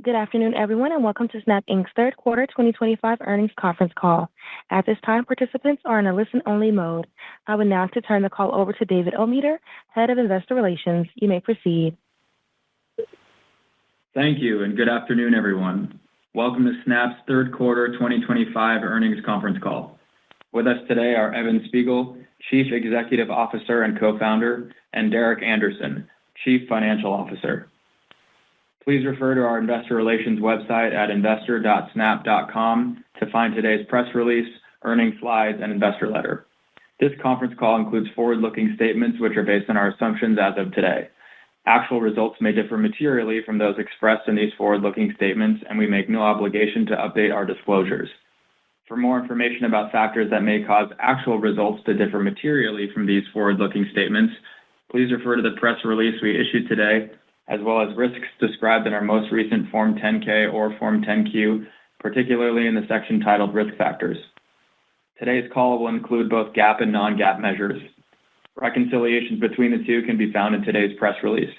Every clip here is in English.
Good afternoon, everyone, and welcome to Snap Inc.'s third quarter 2025 earnings conference call. At this time, participants are in a listen-only mode. I would now like to turn the call over to David Ometer, Head of Investor Relations. You may proceed. Thank you, and good afternoon, everyone. Welcome to Snap's third quarter 2025 earnings conference call. With us today are Evan Spiegel, Chief Executive Officer and Co-founder, and Derek Anderson, Chief Financial Officer. Please refer to our investor relations website at investor.snap.com to find today's press release, earnings slides, and investor letter. This conference call includes forward-looking statements which are based on our assumptions as of today. Actual results may differ materially from those expressed in these forward-looking statements, and we make no obligation to update our disclosures. For more information about factors that may cause actual results to differ materially from these forward-looking statements, please refer to the press release we issued today, as well as risks described in our most recent Form 10-K or Form 10-Q, particularly in the section titled Risk Factors. Today's call will include both GAAP and non-GAAP measures. Reconciliations between the two can be found in today's press release.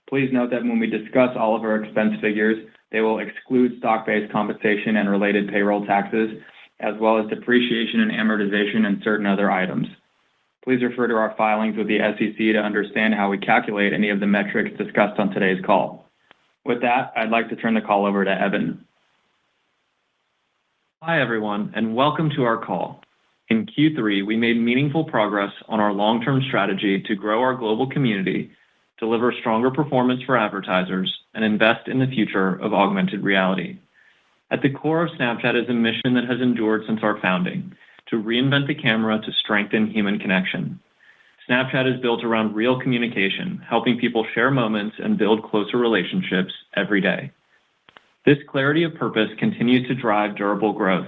Please note that when we discuss all of our expense figures, they will exclude stock-based compensation and related payroll taxes, as well as depreciation and amortization and certain other items. Please refer to our filings with the SEC to understand how we calculate any of the metrics discussed on today's call. With that, I'd like to turn the call over to Evan. Hi, everyone, and welcome to our call. In Q3, we made meaningful progress on our long-term strategy to grow our global community, deliver stronger performance for advertisers, and invest in the future of augmented reality. At the core of Snapchat is a mission that has endured since our founding: to reinvent the camera to strengthen human connection. Snapchat is built around real communication, helping people share moments and build closer relationships every day. This clarity of purpose continues to drive durable growth.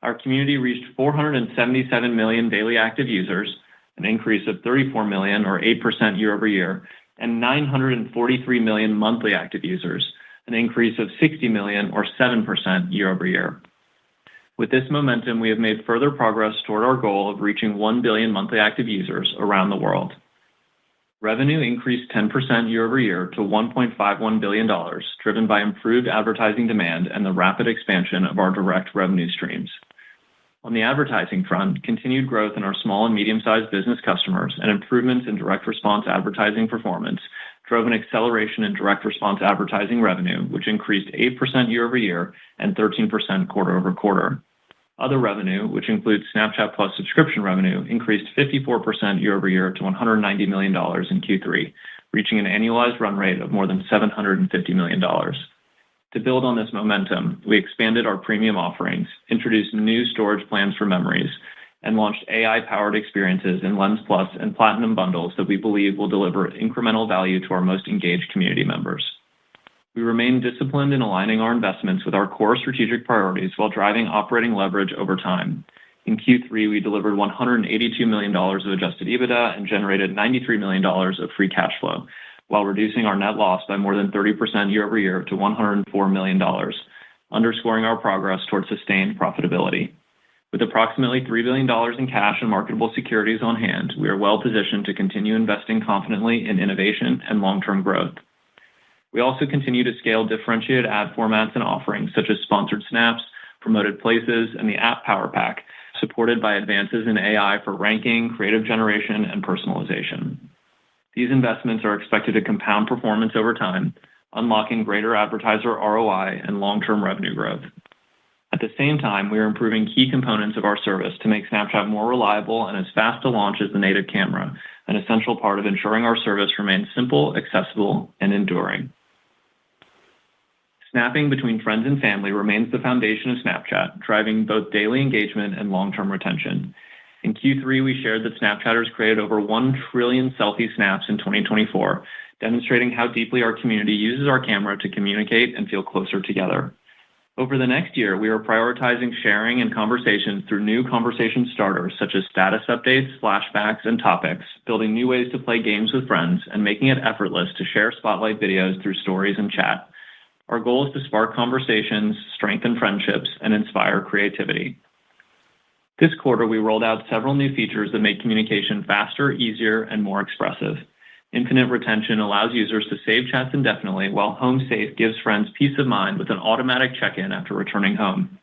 Our community reached 477 million daily active users, an increase of 34 million or 8% year over year, and 943 million monthly active users, an increase of 60 million or 7% year over year. With this momentum, we have made further progress toward our goal of reaching 1 billion monthly active users around the world. Revenue increased 10% year over year to $1.51 billion, driven by improved advertising demand and the rapid expansion of our direct revenue streams. On the advertising front, continued growth in our small and medium-sized business customers and improvements in direct response advertising performance drove an acceleration in direct response advertising revenue, which increased 8% year over year and 13% quarter over quarter. Other revenue, which includes Snapchat Plus subscription revenue, increased 54% year over year to $190 million in Q3, reaching an annualized run rate of more than $750 million. To build on this momentum, we expanded our premium offerings, introduced new storage plans for memories, and launched AI-powered experiences in Lens Plus and Platinum bundles that we believe will deliver incremental value to our most engaged community members. We remain disciplined in aligning our investments with our core strategic priorities while driving operating leverage over time. In Q3, we delivered $182 million of adjusted EBITDA and generated $93 million of free cash flow, while reducing our net loss by more than 30% year over year to $104 million, underscoring our progress towards sustained profitability. With approximately $3 billion in cash and marketable securities on hand, we are well positioned to continue investing confidently in innovation and long-term growth. We also continue to scale differentiated ad formats and offerings such as sponsored snaps, promoted places, and the app Power Pack, supported by advances in AI for ranking, creative generation, and personalization. These investments are expected to compound performance over time, unlocking greater advertiser ROI and long-term revenue growth. At the same time, we are improving key components of our service to make Snapchat more reliable and as fast to launch as the native camera, an essential part of ensuring our service remains simple, accessible, and enduring. Snapping between friends and family remains the foundation of Snapchat, driving both daily engagement and long-term retention. In Q3, we shared that Snapchatters created over 1 trillion selfie snaps in 2024, demonstrating how deeply our community uses our camera to communicate and feel closer together. Over the next year, we are prioritizing sharing and conversations through new conversation starters such as status updates, flashbacks, and topics, building new ways to play games with friends, and making it effortless to share spotlight videos through stories and chat. Our goal is to spark conversations, strengthen friendships, and inspire creativity. This quarter, we rolled out several new features that make communication faster, easier, and more expressive. Infinite retention allows users to save chats indefinitely, while Home Safe gives friends peace of mind with an automatic check-in after returning home.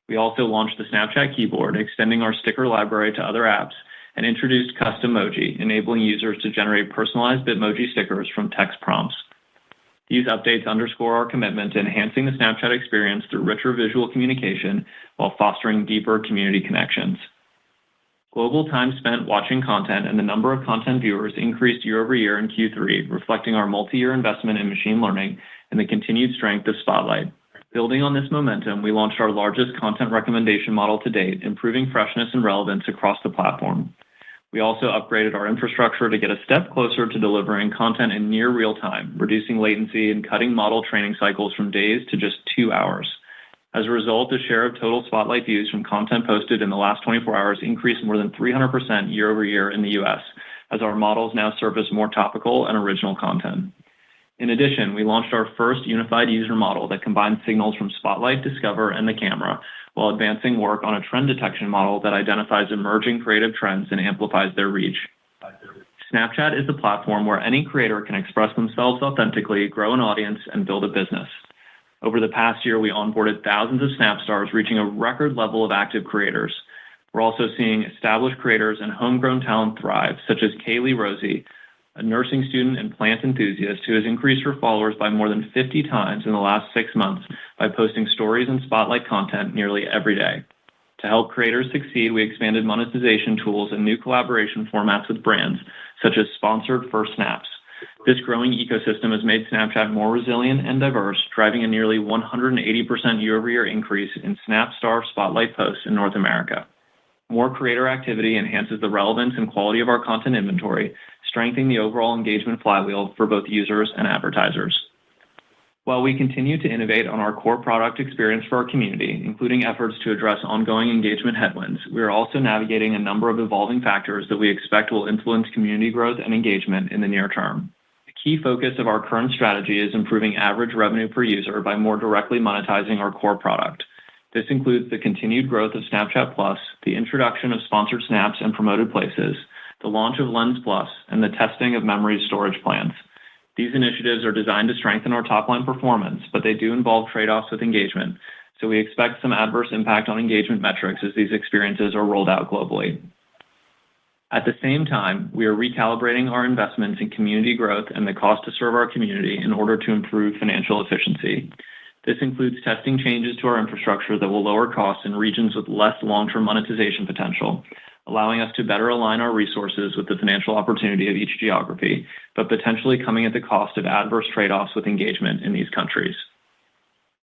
We also launched the Snapchat keyboard, extending our sticker library to other apps, and introduced custom emoji, enabling users to generate personalized Bitmoji stickers from text prompts. These updates underscore our commitment to enhancing the Snapchat experience through richer visual communication while fostering deeper community connections. Global time spent watching content and the number of content viewers increased year over year in Q3, reflecting our multi-year investment in machine learning and the continued strength of Spotlight. Building on this momentum, we launched our largest content recommendation model to date, improving freshness and relevance across the platform. We also upgraded our infrastructure to get a step closer to delivering content in near real time, reducing latency and cutting model training cycles from days to just 2 hours. As a result, the share of total Spotlight views from content posted in the last 24 hours increased more than 300% year over year in the US, as our models now surface more topical and original content. In addition, we launched our first unified user model that combines signals from Spotlight, Discover, and the camera, while advancing work on a trend detection model that identifies emerging creative trends and amplifies their reach. Snapchat is a platform where any creator can express themselves authentically, grow an audience, and build a business. Over the past year, we onboarded thousands of Snap stars, reaching a record level of active creators. We're also seeing established creators and homegrown talent thrive, such as Kaylee Rosie, a nursing student and plant enthusiast who has increased her followers by more than 50 times in the last 6 months by posting stories and Spotlight content nearly every day. To help creators succeed, we expanded monetization tools and new collaboration formats with brands, such as sponsored first snaps. This growing ecosystem has made Snapchat more resilient and diverse, driving a nearly 180% year-over-year increase in Snap Star Spotlight posts in North America. More creator activity enhances the relevance and quality of our content inventory, strengthening the overall engagement flywheel for both users and advertisers. While we continue to innovate on our core product experience for our community, including efforts to address ongoing engagement headwinds, we are also navigating a number of evolving factors that we expect will influence community growth and engagement in the near term. A key focus of our current strategy is improving average revenue per user by more directly monetizing our core product. This includes the continued growth of Snapchat Plus, the introduction of sponsored snaps and promoted places, the launch of Lens Plus, and the testing of memory storage plans. These initiatives are designed to strengthen our top-line performance, but they do involve trade-offs with engagement, so we expect some adverse impact on engagement metrics as these experiences are rolled out globally. At the same time, we are recalibrating our investments in community growth and the cost to serve our community in order to improve financial efficiency. This includes testing changes to our infrastructure that will lower costs in regions with less long-term monetization potential, allowing us to better align our resources with the financial opportunity of each geography, but potentially coming at the cost of adverse trade-offs with engagement in these countries.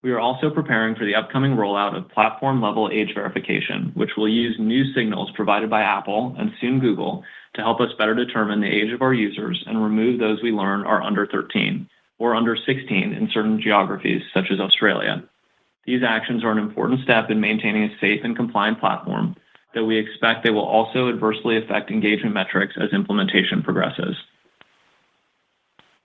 We are also preparing for the upcoming rollout of platform-level age verification, which will use new signals provided by Apple and soon Google to help us better determine the age of our users and remove those we learn are under 13 or under 16 in certain geographies, such as Australia. These actions are an important step in maintaining a safe and compliant platform, though we expect they will also adversely affect engagement metrics as implementation progresses.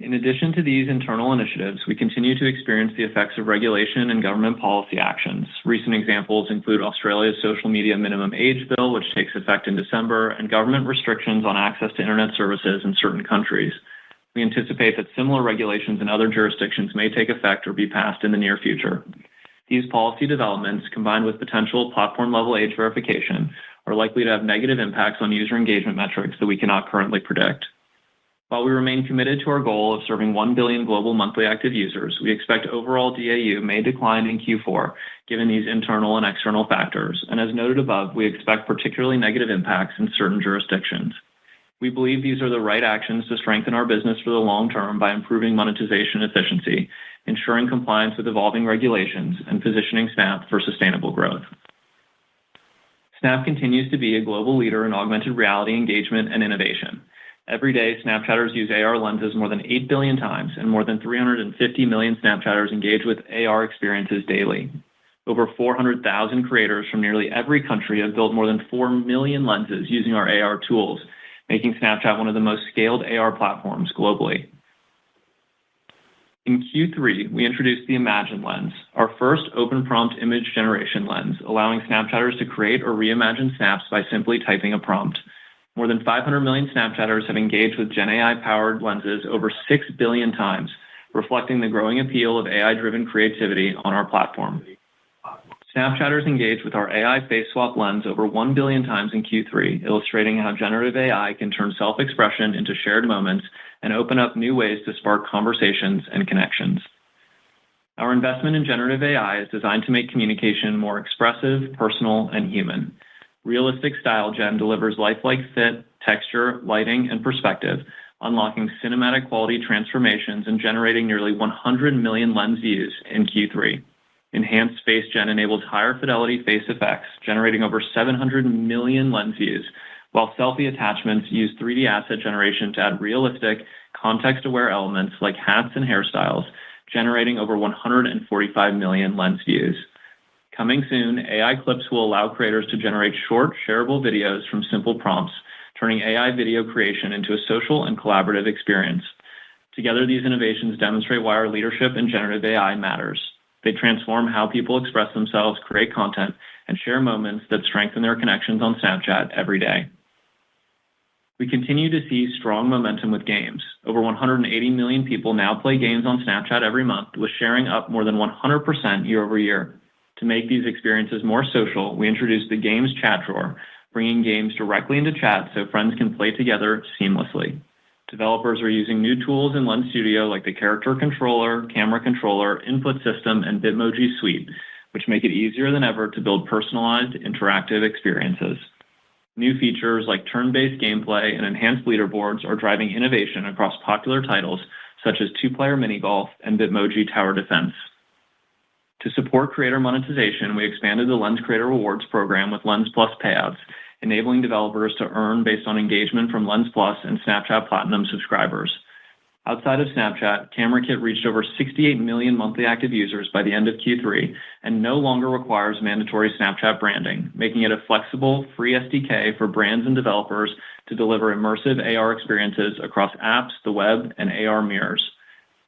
In addition to these internal initiatives, we continue to experience the effects of regulation and government policy actions. Recent examples include Australia's social media minimum age bill, which takes effect in December, and government restrictions on access to internet services in certain countries. We anticipate that similar regulations in other jurisdictions may take effect or be passed in the near future. These policy developments, combined with potential platform-level age verification, are likely to have negative impacts on user engagement metrics that we cannot currently predict. While we remain committed to our goal of serving 1 billion global monthly active users, we expect overall DAU may decline in Q4, given these internal and external factors, and as noted above, we expect particularly negative impacts in certain jurisdictions. We believe these are the right actions to strengthen our business for the long term by improving monetization efficiency, ensuring compliance with evolving regulations, and positioning Snap for sustainable growth. Snap continues to be a global leader in augmented reality engagement and innovation. Every day, Snapchatters use AR lenses more than 8 billion times, and more than 350 million Snapchatters engage with AR experiences daily. Over 400,000 creators from nearly every country have built more than 4 million lenses using our AR tools, making Snapchat one of the most scaled AR platforms globally. In Q3, we introduced the Imagine lens, our first open prompt image generation lens, allowing Snapchatters to create or reimagine snaps by simply typing a prompt. More than 500 million Snapchatters have engaged with Gen AI-powered lenses over 6 billion times, reflecting the growing appeal of AI-driven creativity on our platform. Snapchatters engaged with our AI face swap lens over 1 billion times in Q3, illustrating how generative AI can turn self-expression into shared moments and open up new ways to spark conversations and connections. Our investment in generative AI is designed to make communication more expressive, personal, and human. Realistic Style Gen delivers lifelike fit, texture, lighting, and perspective, unlocking cinematic quality transformations and generating nearly 100 million lens views in Q3. Enhanced Face Gen enables higher fidelity face effects, generating over 700 million lens views, while selfie attachments use 3D asset generation to add realistic, context-aware elements like hats and hairstyles, generating over 145 million lens views. Coming soon, AI clips will allow creators to generate short, shareable videos from simple prompts, turning AI video creation into a social and collaborative experience. Together, these innovations demonstrate why our leadership in generative AI matters. They transform how people express themselves, create content, and share moments that strengthen their connections on Snapchat every day. We continue to see strong momentum with games. Over 180 million people now play games on Snapchat every month, with sharing up more than 100% year over year. To make these experiences more social, we introduced the Games Chat Drawer, bringing games directly into chat so friends can play together seamlessly. Developers are using new tools in Lens Studio like the Character Controller, Camera Controller, Input System, and Bitmoji Suite, which make it easier than ever to build personalized, interactive experiences. New features like turn-based gameplay and enhanced leaderboards are driving innovation across popular titles such as two-player mini-golf and Bitmoji Tower Defense. To support creator monetization, we expanded the Lens Creator Rewards program with Lens Plus payouts, enabling developers to earn based on engagement from Lens Plus and Snapchat Platinum subscribers. Outside of Snapchat, Camera Kit reached over 68 million monthly active users by the end of Q3 and no longer requires mandatory Snapchat branding, making it a flexible, free SDK for brands and developers to deliver immersive AR experiences across apps, the web, and AR mirrors.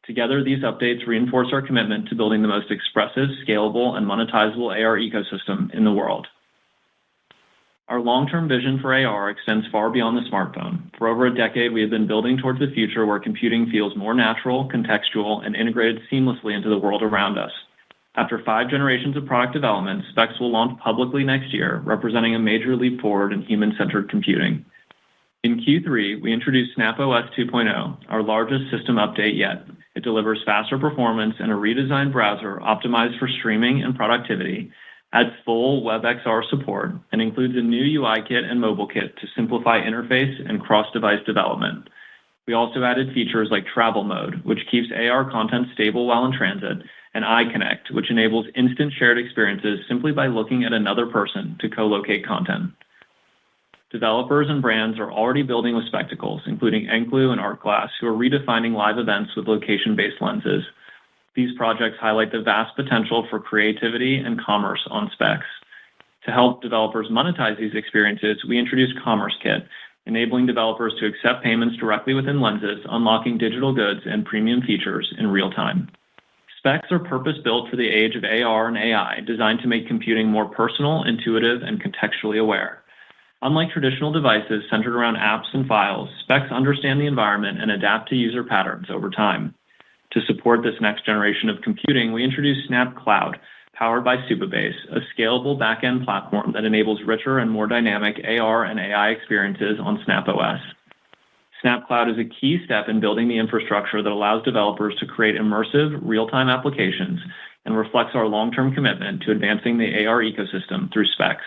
Together, these updates reinforce our commitment to building the most expressive, scalable, and monetizable AR ecosystem in the world. Our long-term vision for AR extends far beyond the smartphone. For over a decade, we have been building towards a future where computing feels more natural, contextual, and integrated seamlessly into the world around us. After 5 generations of product development, Specs will launch publicly next year, representing a major leap forward in human-centered computing. In Q3, we introduced SnapOS 2.0, our largest system update yet. It delivers faster performance and a redesigned browser optimized for streaming and productivity, adds full WebXR support, and includes a new UI kit and mobile kit to simplify interface and cross-device development. We also added features like Travel Mode, which keeps AR content stable while in transit, and iConnect, which enables instant shared experiences simply by looking at another person to co-locate content. Developers and brands are already building with spectacles, including Enclu and ArtGlass, who are redefining live events with location-based lenses. These projects highlight the vast potential for creativity and commerce on Specs. To help developers monetize these experiences, we introduced Commerce Kit, enabling developers to accept payments directly within lenses, unlocking digital goods and premium features in real time. Specs are purpose-built for the age of AR and AI, designed to make computing more personal, intuitive, and contextually aware. Unlike traditional devices centered around apps and files, Specs understand the environment and adapt to user patterns over time. To support this next generation of computing, we introduced Snap Cloud, powered by Supabase, a scalable back-end platform that enables richer and more dynamic AR and AI experiences on SnapOS. Snap Cloud is a key step in building the infrastructure that allows developers to create immersive, real-time applications and reflects our long-term commitment to advancing the AR ecosystem through Specs.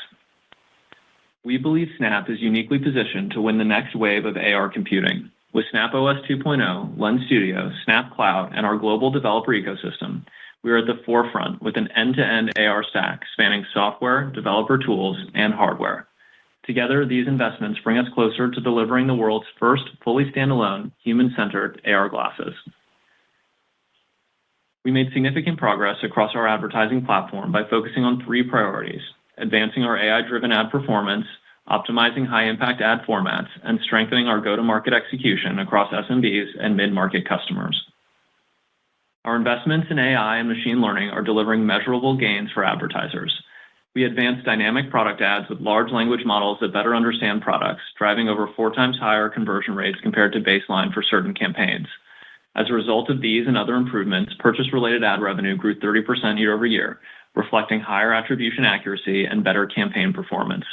We believe Snap is uniquely positioned to win the next wave of AR computing. With SnapOS 2.0, Lens Studio, Snap Cloud, and our global developer ecosystem, we are at the forefront with an end-to-end AR stack spanning software, developer tools, and hardware. Together, these investments bring us closer to delivering the world's first fully standalone, human-centered AR glasses. We made significant progress across our advertising platform by focusing on 3 priorities: advancing our AI-driven ad performance, optimizing high-impact ad formats, and strengthening our go-to-market execution across SMBs and mid-market customers. Our investments in AI and machine learning are delivering measurable gains for advertisers. We advanced dynamic product ads with large language models that better understand products, driving over 4 times higher conversion rates compared to baseline for certain campaigns. As a result of these and other improvements, purchase-related ad revenue grew 30% year over year, reflecting higher attribution accuracy and better campaign performance.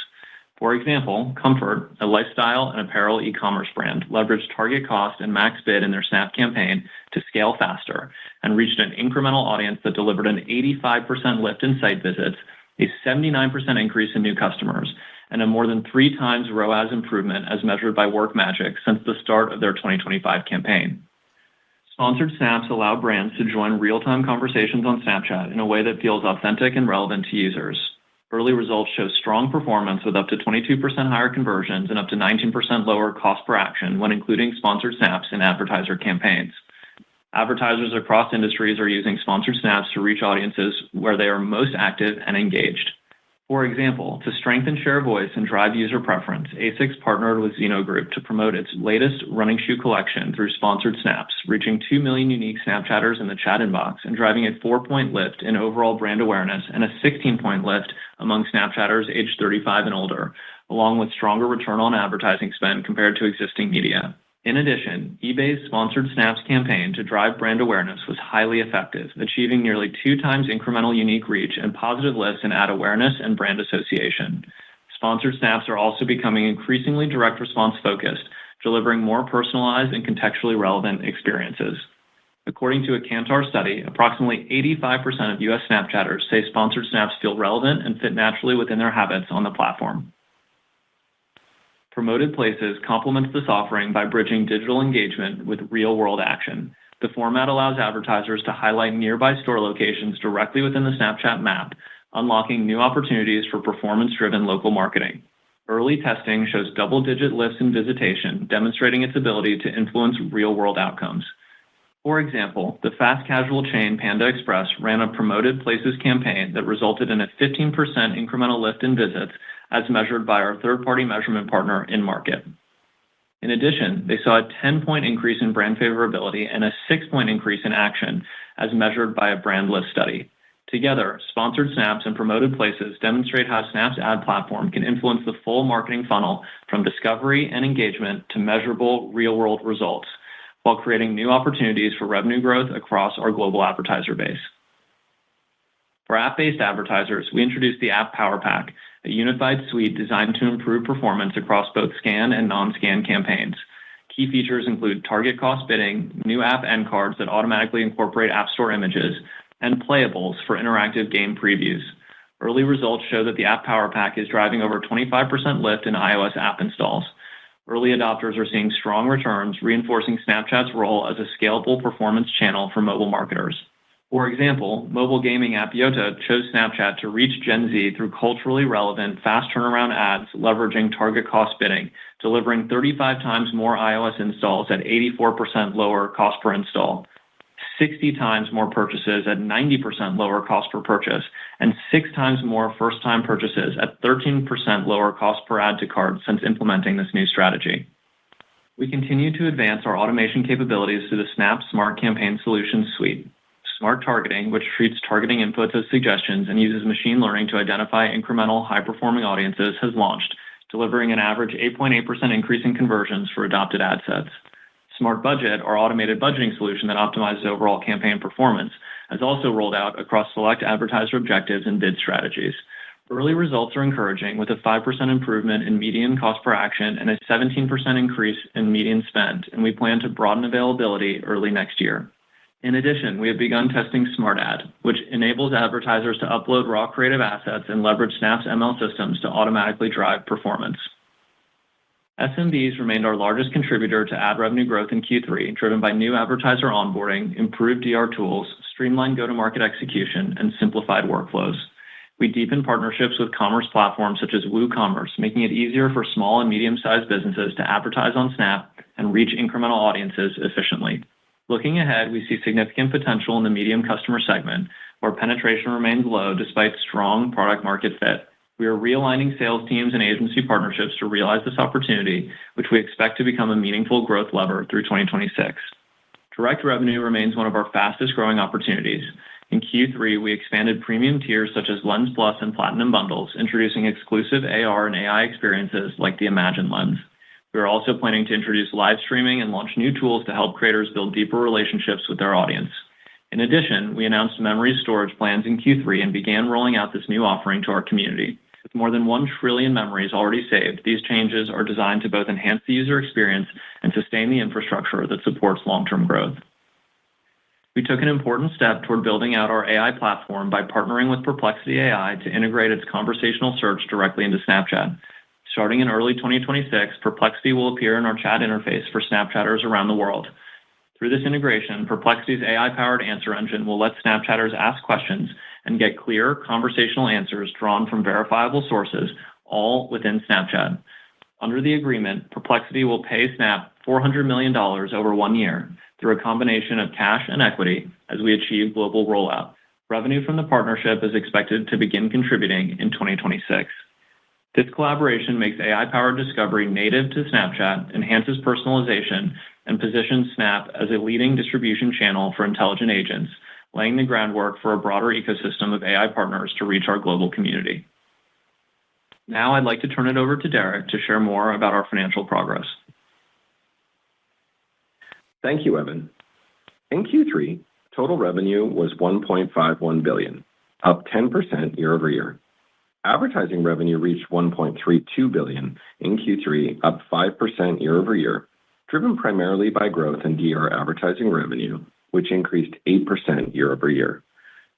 For example, Comfort, a lifestyle and apparel e-commerce brand, leveraged target cost and max bid in their Snap campaign to scale faster and reached an incremental audience that delivered an 85% lift in site visits, a 79% increase in new customers, and a more than 3 times ROAS improvement as measured by WorkMagic since the start of their 2025 campaign. Sponsored Snaps allow brands to join real-time conversations on Snapchat in a way that feels authentic and relevant to users. Early results show strong performance with up to 22% higher conversions and up to 19% lower cost per action when including Sponsored Snaps in advertiser campaigns. Advertisers across industries are using Sponsored Snaps to reach audiences where they are most active and engaged. For example, to strengthen share voice and drive user preference, ASICS partnered with Zeno Group to promote its latest running shoe collection through Sponsored Snaps, reaching 2 million unique Snapchatters in the chat inbox and driving a 4-point lift in overall brand awareness and a 16-point lift among Snapchatters aged 35 and older, along with stronger return on advertising spend compared to existing media. In addition, eBay's Sponsored Snaps campaign to drive brand awareness was highly effective, achieving nearly 2 times incremental unique reach and positive lifts in ad awareness and brand association. Sponsored Snaps are also becoming increasingly direct response focused, delivering more personalized and contextually relevant experiences. According to a Kantar study, approximately 85% of U.S. Snapchatters say Sponsored Snaps feel relevant and fit naturally within their habits on the platform. Promoted Places complements this offering by bridging digital engagement with real-world action. The format allows advertisers to highlight nearby store locations directly within the Snapchat map, unlocking new opportunities for performance-driven local marketing. Early testing shows double-digit lifts in visitation, demonstrating its ability to influence real-world outcomes. For example, the fast casual chain Panda Express ran a Promoted Places campaign that resulted in a 15% incremental lift in visits as measured by our third-party measurement partner InMarket. In addition, they saw a 10-point increase in brand favorability and a 6-point increase in action as measured by a brand lift study. Together, Sponsored Snaps and Promoted Places demonstrate how Snap's ad platform can influence the full marketing funnel from discovery and engagement to measurable real-world results, while creating new opportunities for revenue growth across our global advertiser base. For app-based advertisers, we introduced the App Power Pack, a unified suite designed to improve performance across both scan and non-scan campaigns. Key features include target cost bidding, new app end cards that automatically incorporate App Store images, and playables for interactive game previews. Early results show that the App Power Pack is driving over 25% lift in iOS app installs. Early adopters are seeing strong returns, reinforcing Snapchat's role as a scalable performance channel for mobile marketers. For example, mobile gaming app Yota chose Snapchat to reach Gen Z through culturally relevant, fast turnaround ads leveraging target cost bidding, delivering 35 times more iOS installs at 84% lower cost per install, 60 times more purchases at 90% lower cost per purchase, and 6 times more first-time purchases at 13% lower cost per add to cart since implementing this new strategy. We continue to advance our automation capabilities through the Snap Smart Campaign Solutions suite. Smart Targeting, which treats targeting inputs as suggestions and uses machine learning to identify incremental, high-performing audiences, has launched, delivering an average 8.8% increase in conversions for adopted ad sets. Smart Budget, our automated budgeting solution that optimizes overall campaign performance, has also rolled out across select advertiser objectives and bid strategies. Early results are encouraging, with a 5% improvement in median cost per action and a 17% increase in median spend, and we plan to broaden availability early next year. In addition, we have begun testing Smart Ad, which enables advertisers to upload raw creative assets and leverage Snap's ML systems to automatically drive performance. SMBs remained our largest contributor to ad revenue growth in Q3, driven by new advertiser onboarding, improved DR tools, streamlined go-to-market execution, and simplified workflows. We deepened partnerships with commerce platforms such as WooCommerce, making it easier for small and medium-sized businesses to advertise on Snap and reach incremental audiences efficiently. Looking ahead, we see significant potential in the medium customer segment, where penetration remains low despite strong product-market fit. We are realigning sales teams and agency partnerships to realize this opportunity, which we expect to become a meaningful growth lever through 2026. Direct revenue remains one of our fastest-growing opportunities. In Q3, we expanded premium tiers such as Lens Plus and Platinum bundles, introducing exclusive AR and AI experiences like the Imagine Lens. We are also planning to introduce live streaming and launch new tools to help creators build deeper relationships with their audience. In addition, we announced memory storage plans in Q3 and began rolling out this new offering to our community. With more than 1 trillion memories already saved, these changes are designed to both enhance the user experience and sustain the infrastructure that supports long-term growth. We took an important step toward building out our AI platform by partnering with Perplexity AI to integrate its conversational search directly into Snapchat. Starting in early 2026, Perplexity will appear in our chat interface for Snapchatters around the world. Through this integration, Perplexity's AI-powered answer engine will let Snapchatters ask questions and get clear conversational answers drawn from verifiable sources, all within Snapchat. Under the agreement, Perplexity will pay Snap $400 million over 1 year through a combination of cash and equity as we achieve global rollout. Revenue from the partnership is expected to begin contributing in 2026. This collaboration makes AI-powered discovery native to Snapchat, enhances personalization, and positions Snap as a leading distribution channel for intelligent agents, laying the groundwork for a broader ecosystem of AI partners to reach our global community. Now I'd like to turn it over to Derek to share more about our financial progress. Thank you, Evan. In Q3, total revenue was $1.51 billion, up 10% year over year. Advertising revenue reached $1.32 billion in Q3, up 5% year over year, driven primarily by growth in DR advertising revenue, which increased 8% year over year.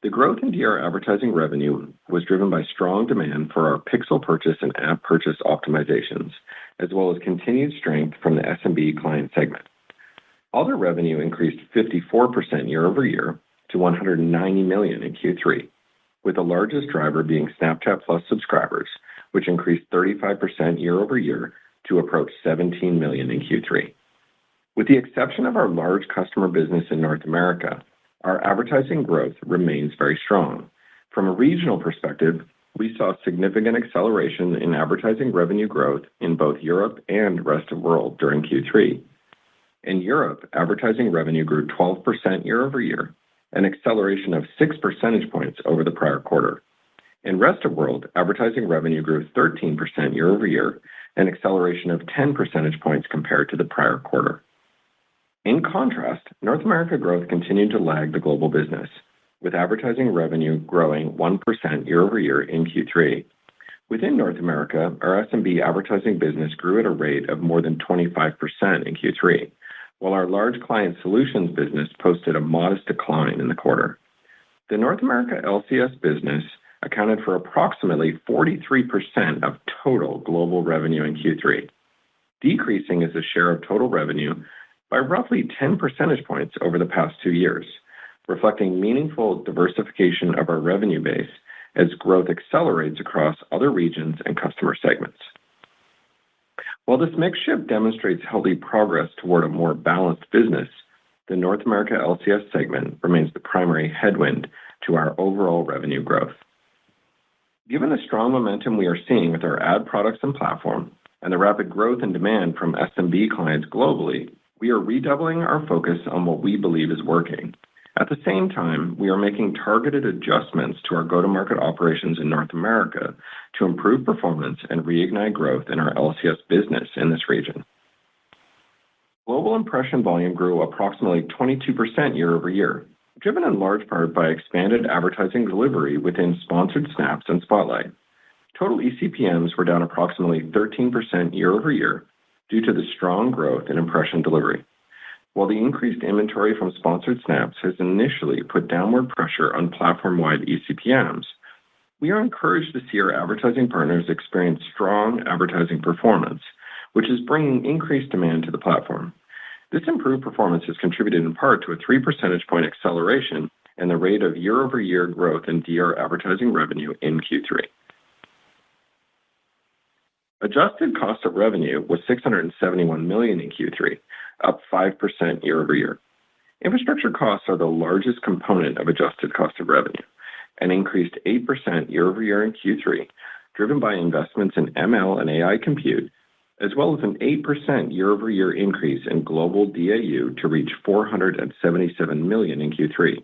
The growth in DR advertising revenue was driven by strong demand for our pixel purchase and app purchase optimizations, as well as continued strength from the SMB client segment. Other revenue increased 54% year over year to $190 million in Q3, with the largest driver being Snapchat Plus subscribers, which increased 35% year over year to approach 17 million in Q3. With the exception of our large customer business in North America, our advertising growth remains very strong. From a regional perspective, we saw significant acceleration in advertising revenue growth in both Europe and rest of the world during Q3. In Europe, advertising revenue grew 12% year over year, an acceleration of 6 percentage points over the prior quarter. In rest of the world, advertising revenue grew 13% year over year, an acceleration of 10 percentage points compared to the prior quarter. In contrast, North America growth continued to lag the global business, with advertising revenue growing 1% year over year in Q3. Within North America, our SMB advertising business grew at a rate of more than 25% in Q3, while our large client solutions business posted a modest decline in the quarter. The North America LCS business accounted for approximately 43% of total global revenue in Q3, decreasing as a share of total revenue by roughly 10 percentage points over the past 2 years, reflecting meaningful diversification of our revenue base as growth accelerates across other regions and customer segments. While this mix shift demonstrates healthy progress toward a more balanced business, the North America LCS segment remains the primary headwind to our overall revenue growth. Given the strong momentum we are seeing with our ad products and platform and the rapid growth and demand from SMB clients globally, we are redoubling our focus on what we believe is working. At the same time, we are making targeted adjustments to our go-to-market operations in North America to improve performance and reignite growth in our LCS business in this region. Global impression volume grew approximately 22% year over year, driven in large part by expanded advertising delivery within Sponsored Snaps and Spotlight. Total eCPMs were down approximately 13% year over year due to the strong growth in impression delivery. While the increased inventory from Sponsored Snaps has initially put downward pressure on platform-wide eCPMs, we are encouraged to see our advertising partners experience strong advertising performance, which is bringing increased demand to the platform. This improved performance has contributed in part to a 3 percentage point acceleration in the rate of year-over-year growth in DR advertising revenue in Q3. Adjusted cost of revenue was $671 million in Q3, up 5% year over year. Infrastructure costs are the largest component of adjusted cost of revenue and increased 8% year over year in Q3, driven by investments in ML and AI compute, as well as an 8% year over year increase in global DAU to reach 477 million in Q3.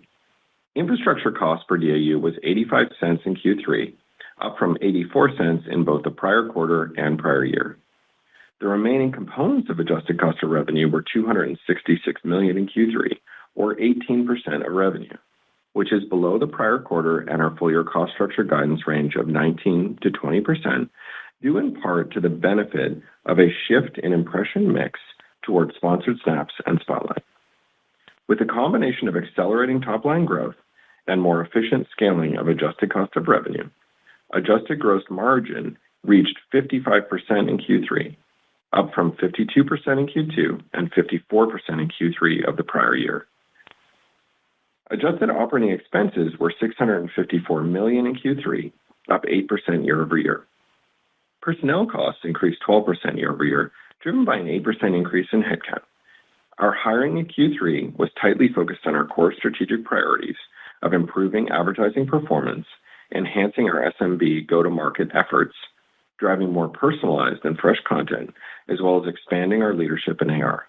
Infrastructure cost per DAU was 85 cents in Q3, up from 84 cents in both the prior quarter and prior year. The remaining components of adjusted cost of revenue were $266 million in Q3, or 18% of revenue, which is below the prior quarter and our full-year cost structure guidance range of 19 to 20%, due in part to the benefit of a shift in impression mix towards sponsored snaps and Spotlight. With a combination of accelerating top-line growth and more efficient scaling of adjusted cost of revenue, adjusted gross margin reached 55% in Q3, up from 52% in Q2 and 54% in Q3 of the prior year. Adjusted operating expenses were $654 million in Q3, up 8% year over year. Personnel costs increased 12% year over year, driven by an 8% increase in headcount. Our hiring in Q3 was tightly focused on our core strategic priorities of improving advertising performance, enhancing our SMB go-to-market efforts, driving more personalized and fresh content, as well as expanding our leadership in AR.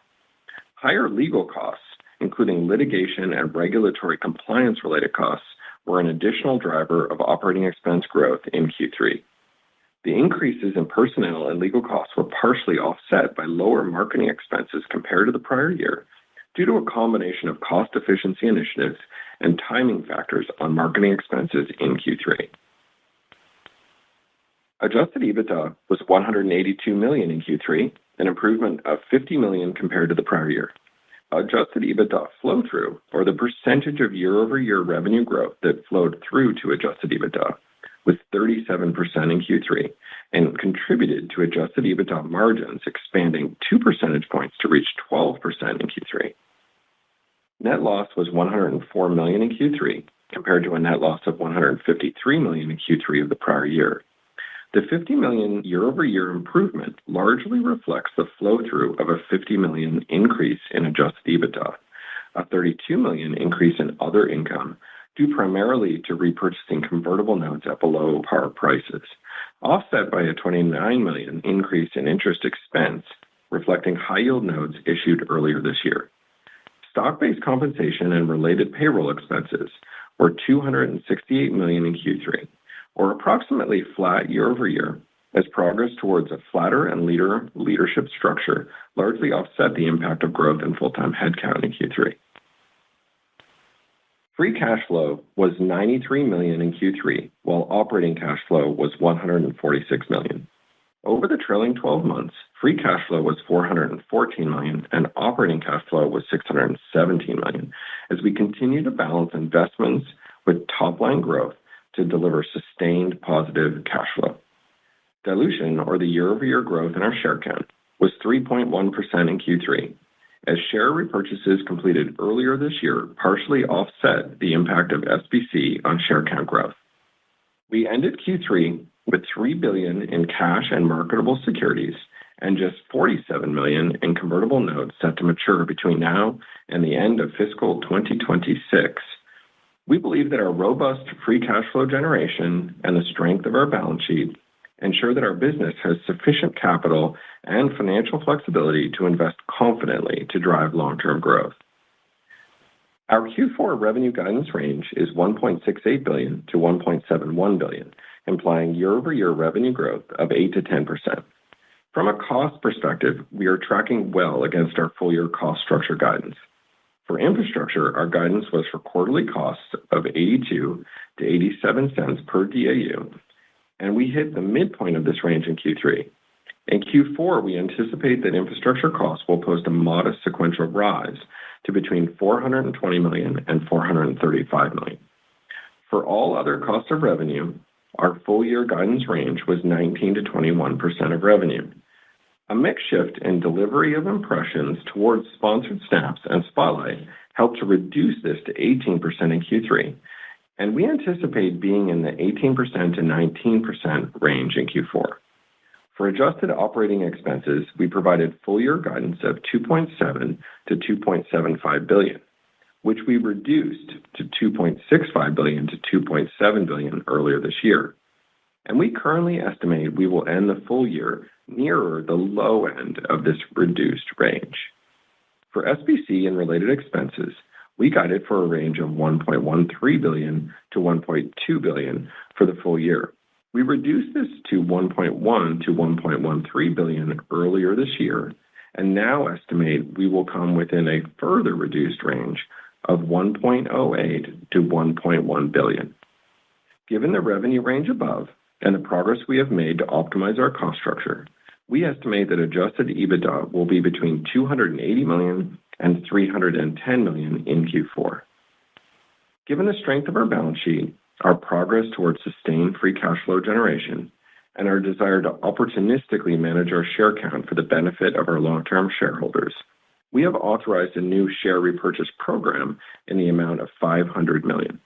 Higher legal costs, including litigation and regulatory compliance-related costs, were an additional driver of operating expense growth in Q3. The increases in personnel and legal costs were partially offset by lower marketing expenses compared to the prior year due to a combination of cost efficiency initiatives and timing factors on marketing expenses in Q3. Adjusted EBITDA was $182 million in Q3, an improvement of $50 million compared to the prior year. Adjusted EBITDA flow-through, or the percentage of year-over-year revenue growth that flowed through to adjusted EBITDA, was 37% in Q3 and contributed to adjusted EBITDA margins expanding 2 percentage points to reach 12% in Q3. Net loss was $104 million in Q3, compared to a net loss of $153 million in Q3 of the prior year. The $50 million year-over-year improvement largely reflects the flow-through of a $50 million increase in adjusted EBITDA, a $32 million increase in other income, due primarily to repurchasing convertible notes at below par prices, offset by a $29 million increase in interest expense, reflecting high-yield notes issued earlier this year. Stock-based compensation and related payroll expenses were $268 million in Q3, or approximately flat year-over-year, as progress towards a flatter and leaner leadership structure largely offset the impact of growth in full-time headcount in Q3. Free cash flow was $93 million in Q3, while operating cash flow was $146 million. Over the trailing 12 months, free cash flow was $414 million, and operating cash flow was $617 million, as we continue to balance investments with top-line growth to deliver sustained positive cash flow. Dilution, or the year-over-year growth in our share count, was 3.1% in Q3, as share repurchases completed earlier this year partially offset the impact of SBC on share count growth. We ended Q3 with $3 billion in cash and marketable securities and just $47 million in convertible notes set to mature between now and the end of fiscal 2026. We believe that our robust free cash flow generation and the strength of our balance sheet ensure that our business has sufficient capital and financial flexibility to invest confidently to drive long-term growth. Our Q4 revenue guidance range is $1.68 billion to $1.71 billion, implying year-over-year revenue growth of 8 to 10%. From a cost perspective, we are tracking well against our full-year cost structure guidance. For infrastructure, our guidance was for quarterly costs of 82 to 87 cents per DAU, and we hit the midpoint of this range in Q3. In Q4, we anticipate that infrastructure costs will post a modest sequential rise to between $420 million and $435 million. For all other costs of revenue, our full-year guidance range was 19 to 21% of revenue. A mix shift in delivery of impressions towards sponsored snaps and Spotlight helped to reduce this to 18% in Q3, and we anticipate being in the 18% to 19% range in Q4. For adjusted operating expenses, we provided full-year guidance of $2.7 to $2.75 billion, which we reduced to $2.65 billion to $2.7 billion earlier this year. And we currently estimate we will end the full year nearer the low end of this reduced range. For SBC and related expenses, we guided for a range of $1.13 billion to $1.2 billion for the full year. We reduced this to $1.1 to $1.13 billion earlier this year, and now estimate we will come within a further reduced range of $1.08 to $1.1 billion. Given the revenue range above and the progress we have made to optimize our cost structure, we estimate that adjusted EBITDA will be between $280 million and $310 million in Q4. Given the strength of our balance sheet, our progress towards sustained free cash flow generation, and our desire to opportunistically manage our share count for the benefit of our long-term shareholders, we have authorized a new share repurchase program in the amount of $500 million.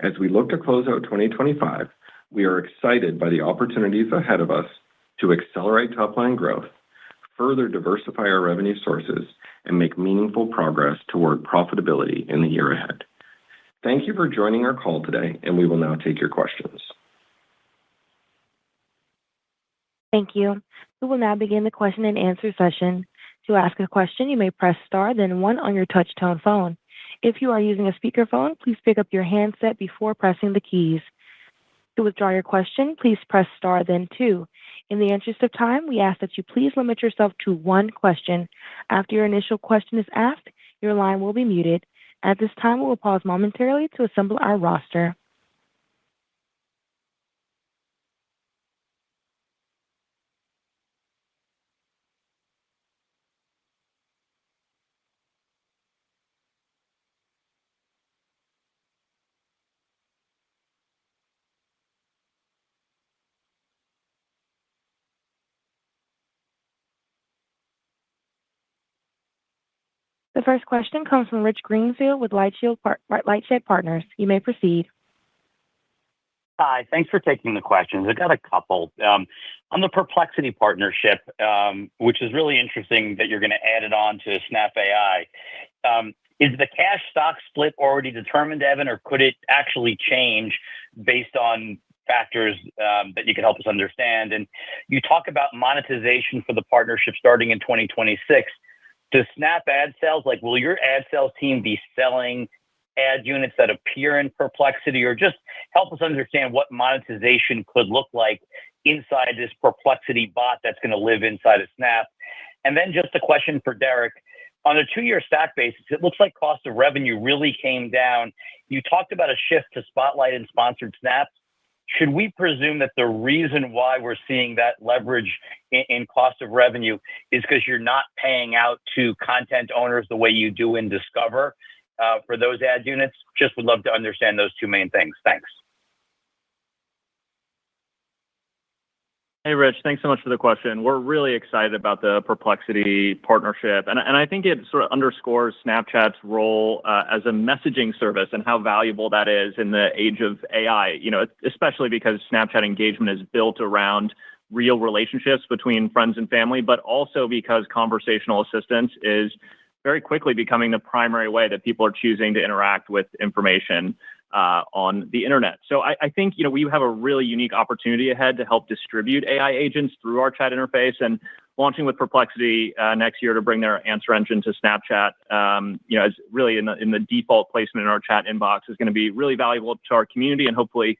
As we look to close out 2025, we are excited by the opportunities ahead of us to accelerate top-line growth, further diversify our revenue sources, and make meaningful progress toward profitability in the year ahead. Thank you for joining our call today, and we will now take your questions. Thank you. We will now begin the question and answer session. To ask a question, you may press star, then one on your touch-tone phone. If you are using a speakerphone, please pick up your handset before pressing the keys. To withdraw your question, please press star, then two. In the interest of time, we ask that you please limit yourself to one question. After your initial question is asked, your line will be muted. At this time, we will pause momentarily to assemble our roster. The first question comes from Rich Greenfield with LightShed Partners. You may proceed. Hi, thanks for taking the questions. I got a couple. On the Perplexity partnership, which is really interesting that you're going to add it on to Snap AI. Is the cash stock split already determined, Evan, or could it actually change based on factors that you can help us understand? And you talk about monetization for the partnership starting in 2026. Does Snap ad sales, will your ad sales team be selling ad units that appear in Perplexity, or just help us understand what monetization could look like inside this Perplexity bot that's going to live inside of Snap? And then just a question for Derek. On a 2-year stack basis, it looks like cost of revenue really came down. You talked about a shift to Spotlight and sponsored snaps. Should we presume that the reason why we're seeing that leverage in cost of revenue is because you're not paying out to content owners the way you do in Discover for those ad units? Just would love to understand those two main things. Thanks. Hey, Rich, thanks so much for the question. We're really excited about the Perplexity partnership. And I think it sort of underscores Snapchat's role as a messaging service and how valuable that is in the age of AI, especially because Snapchat engagement is built around real relationships between friends and family, but also because conversational assistance is very quickly becoming the primary way that people are choosing to interact with information on the internet. So I think, we have a really unique opportunity ahead to help distribute AI agents through our chat interface, and launching with Perplexity next year to bring their answer engine to Snapchat, is really in the default placement in our chat inbox is going to be really valuable to our community and hopefully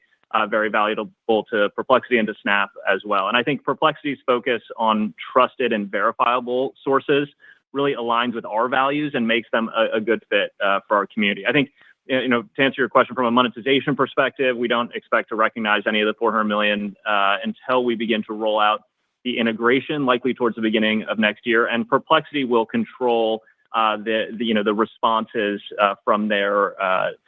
very valuable to Perplexity and to Snap as well. And I think Perplexity's focus on trusted and verifiable sources really aligns with our values and makes them a good fit for our community. I think, to answer your question from a monetization perspective, we don't expect to recognize any of the $400 million until we begin to roll out the integration, likely towards the beginning of next year. And Perplexity will control the responses from their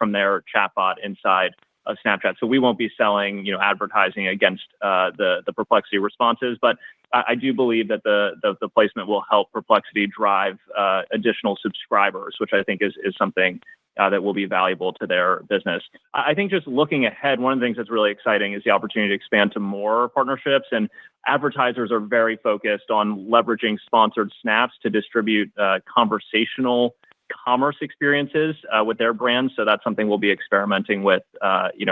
chatbot inside of Snapchat. So we won't be selling advertising against the Perplexity responses, but I do believe that the placement will help Perplexity drive additional subscribers, which I think is something that will be valuable to their business. I think just looking ahead, one of the things that's really exciting is the opportunity to expand to more partnerships, and advertisers are very focused on leveraging sponsored snaps to distribute conversational commerce experiences with their brands. So that's something we'll be experimenting with, as we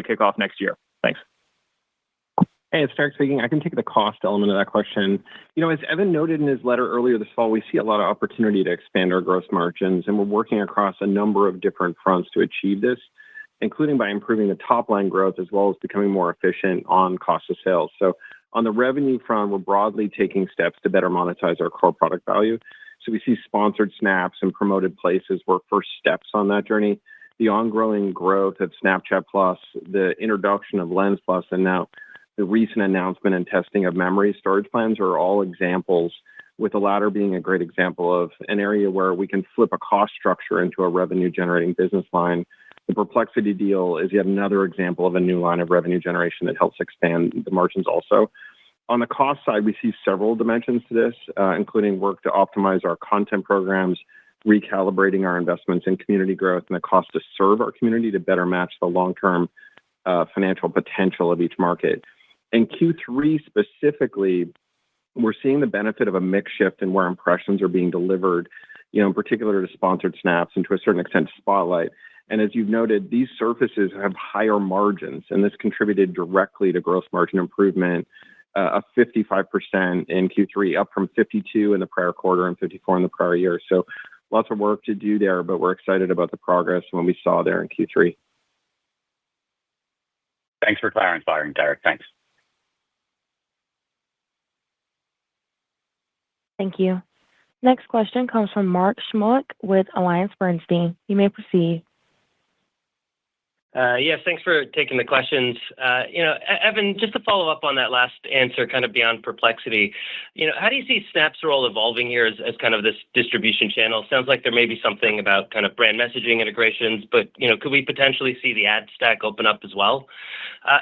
kick off next year. Thanks. Hey, it's Derek speaking. I can take the cost element of that question. As Evan noted in his letter earlier this fall, we see a lot of opportunity to expand our gross margins, and we're working across a number of different fronts to achieve this, including by improving the top line growth as well as becoming more efficient on cost of sales. So on the revenue front, we're broadly taking steps to better monetize our core product value. So we see sponsored snaps and promoted places were first steps on that journey. The ongoing growth of Snapchat Plus, the introduction of Lens Plus, and now the recent announcement and testing of memory storage plans are all examples, with the latter being a great example of an area where we can flip a cost structure into a revenue-generating business line. The Perplexity deal is yet another example of a new line of revenue generation that helps expand the margins also. On the cost side, we see several dimensions to this, including work to optimize our content programs, recalibrating our investments in community growth, and the cost to serve our community to better match the long-term financial potential of each market. In Q3 specifically, we're seeing the benefit of a mix shift in where impressions are being delivered, in particular to sponsored snaps and to a certain extent Spotlight. And as you've noted, these surfaces have higher margins, and this contributed directly to gross margin improvement of 55% in Q3, up from 52 in the prior quarter and 54 in the prior year. So lots of work to do there, but we're excited about the progress when we saw there in Q3. Thanks for clarifying, Derek. Thanks. Thank you. Next question comes from Mark Shmulik with AllianceBernstein. You may proceed. Yes, thanks for taking the questions. Evan, just to follow up on that last answer, kind of beyond Perplexity, how do you see Snap's role evolving here as kind of this distribution channel? Sounds like there may be something about kind of brand messaging integrations, but, could we potentially see the ad stack open up as well?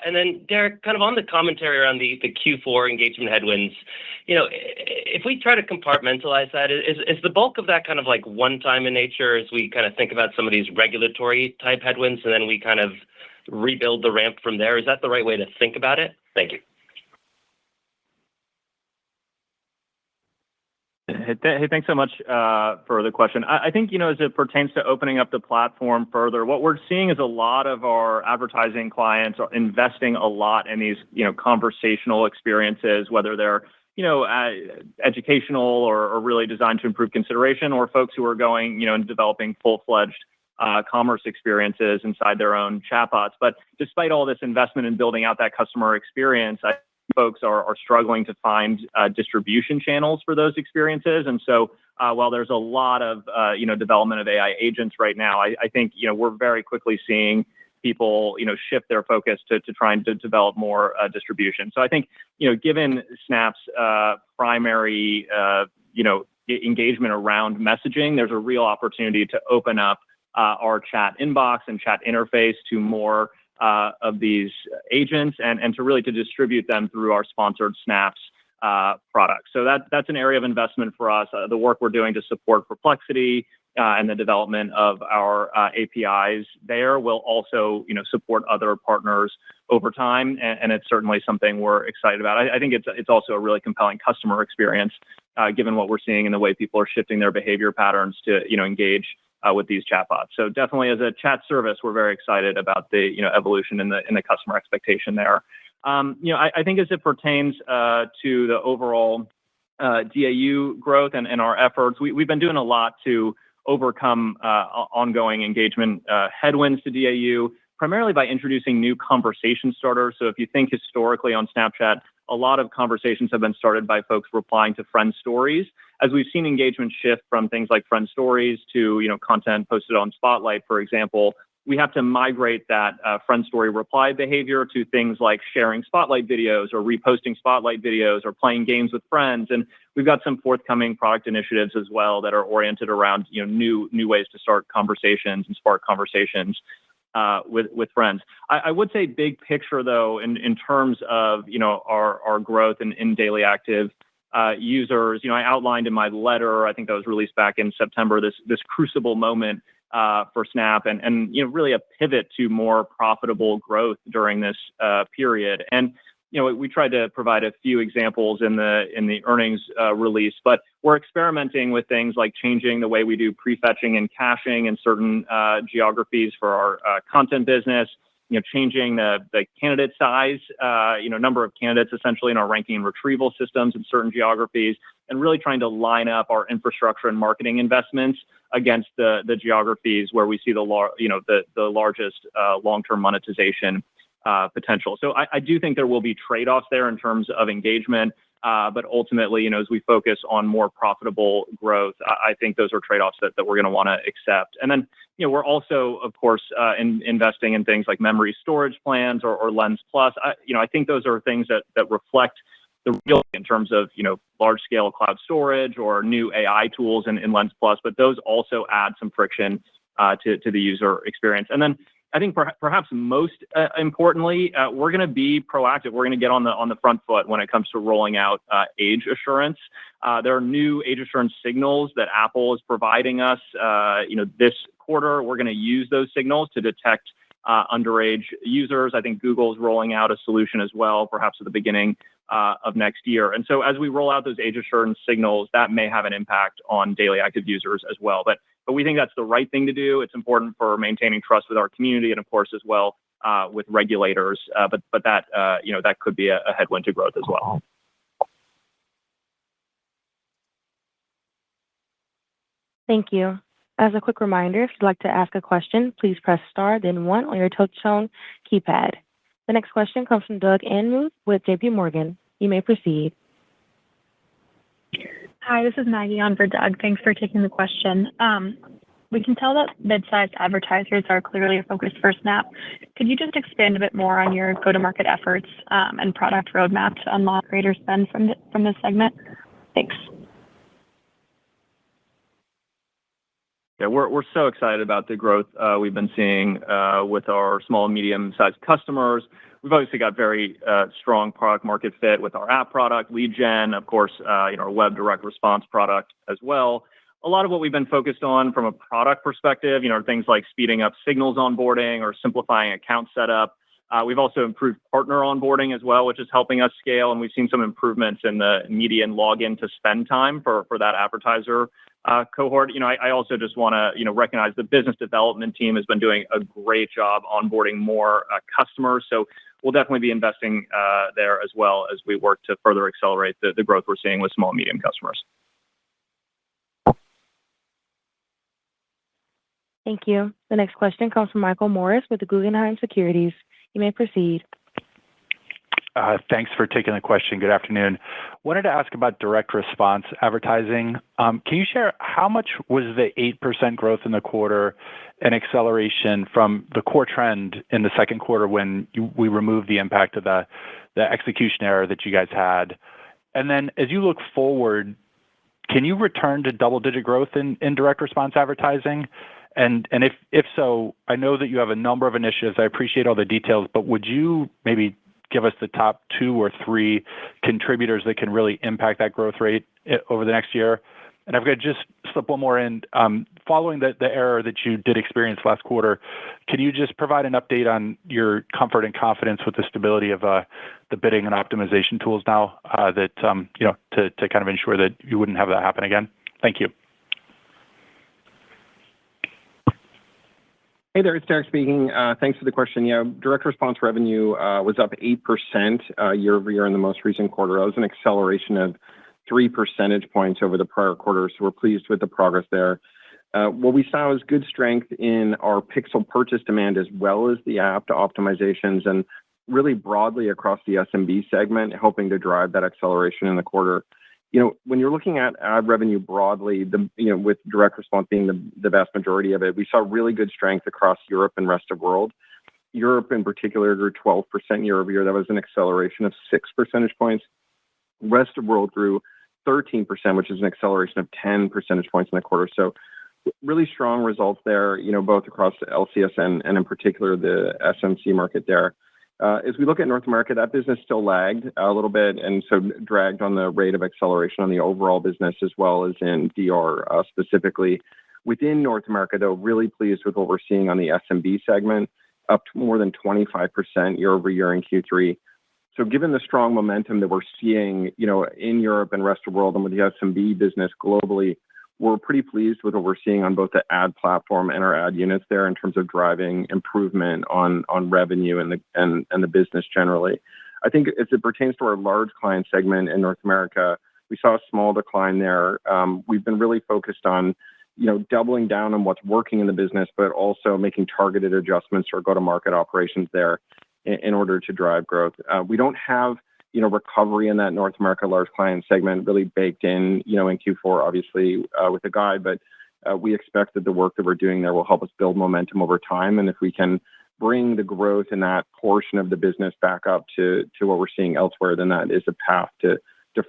And then, Derek, kind of on the commentary around the Q4 engagement headwinds, if we try to compartmentalize that, is the bulk of that kind of like one-time in nature as we kind of think about some of these regulatory type headwinds, and then we kind of rebuild the ramp from there? Is that the right way to think about it? Thank you. Hey, thanks so much for the question. I think, as it pertains to opening up the platform further, what we're seeing is a lot of our advertising clients are investing a lot in these, conversational experiences, whether they're, educational or really designed to improve consideration, or folks who are going, and developing full-fledged commerce experiences inside their own chatbots. But despite all this investment in building out that customer experience, I think folks are struggling to find distribution channels for those experiences. And so while there's a lot of development of AI agents right now, I think we're very quickly seeing people shift their focus to trying to develop more distribution. So I think given Snap's primary engagement around messaging, there's a real opportunity to open up our chat inbox and chat interface to more of these agents and to distribute them through our sponsored snaps products. So that's an area of investment for us. The work we're doing to support Perplexity and the development of our APIs there will also support other partners over time, and it's certainly something we're excited about. I think it's also a really compelling customer experience given what we're seeing in the way people are shifting their behavior patterns to engage with these chatbots. So definitely as a chat service, we're very excited about the evolution in the customer expectation there. I think as it pertains to the overall DAU growth and our efforts, we've been doing a lot to overcome ongoing engagement headwinds to DAU, primarily by introducing new conversation starters. So if you think historically on Snapchat, a lot of conversations have been started by folks replying to friend stories. As we've seen engagement shift from things like friend stories to content posted on Spotlight, for example, we have to migrate that friend story reply behavior to things like sharing Spotlight videos or reposting Spotlight videos or playing games with friends. And we've got some forthcoming product initiatives as well that are oriented around new ways to start conversations and spark conversations with friends. I would say big picture though, in terms of our growth in daily active users, I outlined in my letter, I think that was released back in September, this crucible moment for Snap and really a pivot to more profitable growth during this period. And we tried to provide a few examples in the earnings release, but we're experimenting with things like changing the way we do prefetching and caching in certain geographies for our content business, changing the candidate size, number of candidates essentially in our ranking and retrieval systems in certain geographies, and really trying to line up our infrastructure and marketing investments against the geographies where we see the largest long-term monetization potential. So I do think there will be trade-offs there in terms of engagement, but ultimately, as we focus on more profitable growth, I think those are trade-offs that we're going to want to accept. And then, we're also, of course, investing in things like memory storage plans or Lens Plus. I think those are things that reflect the real in terms of, large-scale cloud storage or new AI tools in Lens Plus, but those also add some friction to the user experience. And then I think perhaps most importantly, we're going to be proactive. We're going to get on the front foot when it comes to rolling out age assurance. There are new age assurance signals that Apple is providing us. This quarter, we're going to use those signals to detect underage users. I think Google is rolling out a solution as well, perhaps at the beginning of next year. And so as we roll out those age assurance signals, that may have an impact on daily active users as well. But we think that's the right thing to do. It's important for maintaining trust with our community and, of course, as well with regulators. But that that could be a headwind to growth as well. Thank you. As a quick reminder, if you'd like to ask a question, please press star, then 1 on your touch-tone keypad. The next question comes from Doug Anmuth with JP Morgan. You may proceed. Hi, this is Maggie on for Doug. Thanks for taking the question. We can tell that mid-sized advertisers are clearly a focus for Snap. Could you just expand a bit more on your go-to-market efforts and product roadmap to unlock greater spend from this segment? Thanks. Yeah, we're so excited about the growth we've been seeing with our small and medium-sized customers. We've obviously got very strong product market fit with our app product, lead gen, of course, our web direct response product as well. A lot of what we've been focused on from a product perspective, are things like speeding up signals onboarding or simplifying account setup. We've also improved partner onboarding as well, which is helping us scale, and we've seen some improvements in the median login to spend time for that advertiser cohort. I also just want to recognize the business development team has been doing a great job onboarding more customers. So we'll definitely be investing there as well as we work to further accelerate the growth we're seeing with small and medium customers. Thank you. The next question comes from Michael Morris with the Guggenheim Securities. You may proceed. Thanks for taking the question. Good afternoon. Wanted to ask about direct response advertising. Can you share how much was the 8% growth in the quarter an acceleration from the core trend in the second quarter when we removed the impact of the execution error that you guys had? And then as you look forward, can you return to double-digit growth in direct response advertising? And if so, I know that you have a number of initiatives. I appreciate all the details, but would you maybe give us the top 2 or 3 contributors that can really impact that growth rate over the next year? And I've got to just slip one more in. Following the error that you did experience last quarter, can you just provide an update on your comfort and confidence with the stability of the bidding and optimization tools now that to kind of ensure that you wouldn't have that happen again? Thank you. Hey there, it's Derek speaking. Thanks for the question. Yeah, direct response revenue was up 8% year over year in the most recent quarter. That was an acceleration of 3 percentage points over the prior quarter, so we're pleased with the progress there. What we saw was good strength in our pixel purchase demand as well as the app optimizations and really broadly across the SMB segment, helping to drive that acceleration in the quarter. When you're looking at ad revenue broadly, with direct response being the vast majority of it, we saw really good strength across Europe and rest of world. Europe in particular grew 12% year over year. That was an acceleration of 6 percentage points. Rest of world grew 13%, which is an acceleration of 10 percentage points in the quarter. So really strong results there, both across the LCS and in particular the SMC market there. As we look at North America, that business still lagged a little bit and so dragged on the rate of acceleration on the overall business as well as in DR specifically. Within North America, though, really pleased with what we're seeing on the SMB segment, up to more than 25% year over year in Q3. So given the strong momentum that we're seeing, in Europe and rest of the world and with the SMB business globally, we're pretty pleased with what we're seeing on both the ad platform and our ad units there in terms of driving improvement on revenue and the business generally. I think as it pertains to our large client segment in North America, we saw a small decline there. We've been really focused on, doubling down on what's working in the business, but also making targeted adjustments to our go-to-market operations there in order to drive growth. We don't have, recovery in that North America large client segment really baked in, in Q4, obviously, with the guide, but we expect that the work that we're doing there will help us build momentum over time. And if we can bring the growth in that portion of the business back up to what we're seeing elsewhere, then that is a path to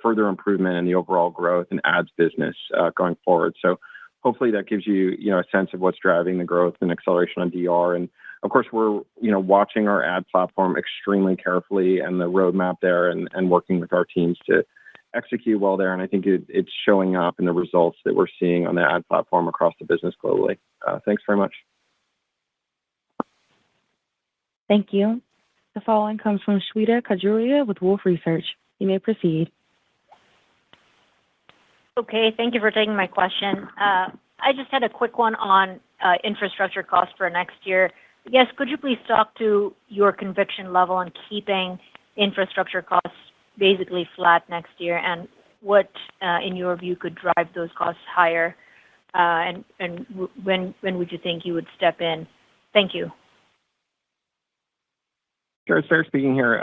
further improvement in the overall growth and ads business going forward. So hopefully that gives you, a sense of what's driving the growth and acceleration on DR. And of course, we're, watching our ad platform extremely carefully and the roadmap there and working with our teams to execute well there. And I think it's showing up in the results that we're seeing on the ad platform across the business globally. Thanks very much. Thank you. The following comes from Shweta Khajuria with Wolfe Research. You may proceed. Okay, thank you for taking my question. I just had a quick one on infrastructure costs for next year. Yes, could you please talk to your conviction level on keeping infrastructure costs basically flat next year, and what, in your view, could drive those costs higher, and when would you think you would step in? Thank you. Sure, Sarah speaking here.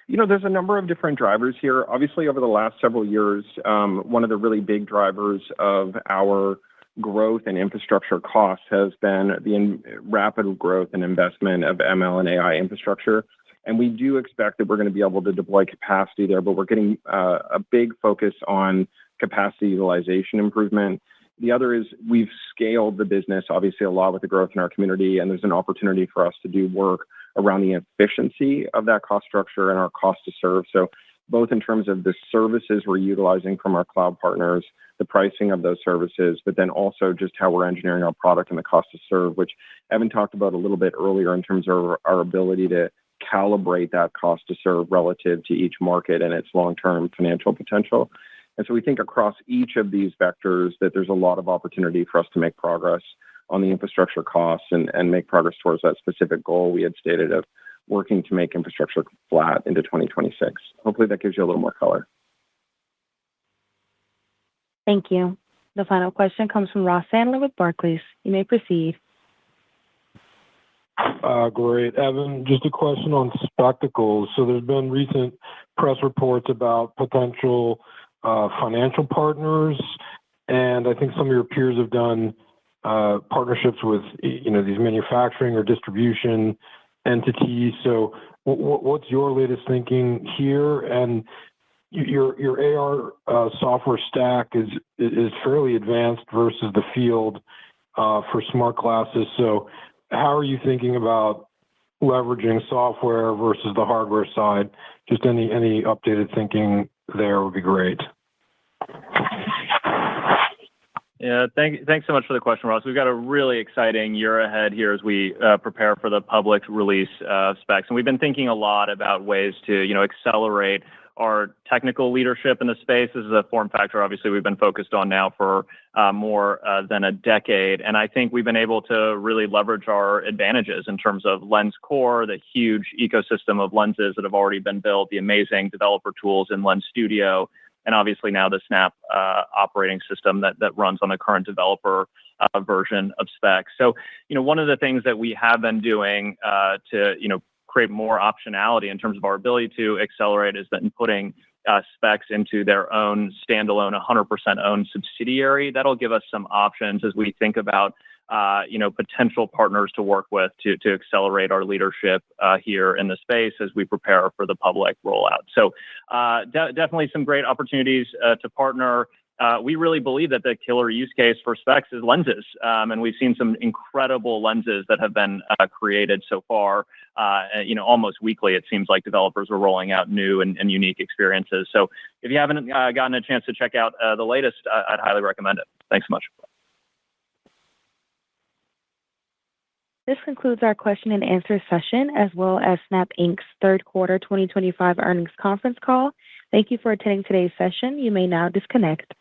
There's a number of different drivers here. Obviously, over the last several years, one of the really big drivers of our growth and infrastructure costs has been the rapid growth and investment of ML and AI infrastructure. And we do expect that we're going to be able to deploy capacity there, but we're getting a big focus on capacity utilization improvement. The other is we've scaled the business, obviously, a lot with the growth in our community, and there's an opportunity for us to do work around the efficiency of that cost structure and our cost to serve. So both in terms of the services we're utilizing from our cloud partners, the pricing of those services, but then also just how we're engineering our product and the cost to serve, which Evan talked about a little bit earlier in terms of our ability to calibrate that cost to serve relative to each market and its long-term financial potential. And so we think across each of these vectors that there's a lot of opportunity for us to make progress on the infrastructure costs and make progress towards that specific goal we had stated of working to make infrastructure flat into 2026. Hopefully that gives you a little more color. Thank you. The final question comes from Ross Sandler with Barclays. You may proceed. Great. Evan, just a question on spectacles. So there's been recent press reports about potential financial partners, and I think some of your peers have done partnerships with, these manufacturing or distribution entities. So what's your latest thinking here? And your AR software stack is fairly advanced versus the field for smart glasses. So how are you thinking about leveraging software versus the hardware side? Just any updated thinking there would be great. Yeah, thanks so much for the question, Ross. We've got a really exciting year ahead here as we prepare for the public release of specs. And we've been thinking a lot about ways to, accelerate our technical leadership in the space. This is a form factor, obviously, we've been focused on now for more than a decade. And I think we've been able to really leverage our advantages in terms of Lens Core, the huge ecosystem of lenses that have already been built, the amazing developer tools in Lens Studio, and obviously now the Snap operating system that runs on the current developer version of specs. So, one of the things that we have been doing to, create more optionality in terms of our ability to accelerate is that in putting specs into their own standalone 100% owned subsidiary. That'll give us some options as we think about potential partners to work with to accelerate our leadership here in the space as we prepare for the public rollout. So definitely some great opportunities to partner. We really believe that the killer use case for specs is lenses. And we've seen some incredible lenses that have been created so far. Almost weekly, it seems like developers are rolling out new and unique experiences. So if you haven't gotten a chance to check out the latest, I'd highly recommend it. Thanks so much. This concludes our question and answer session, as well as Snap Inc.'s third quarter 2025 earnings conference call. Thank you for attending today's session. You may now disconnect.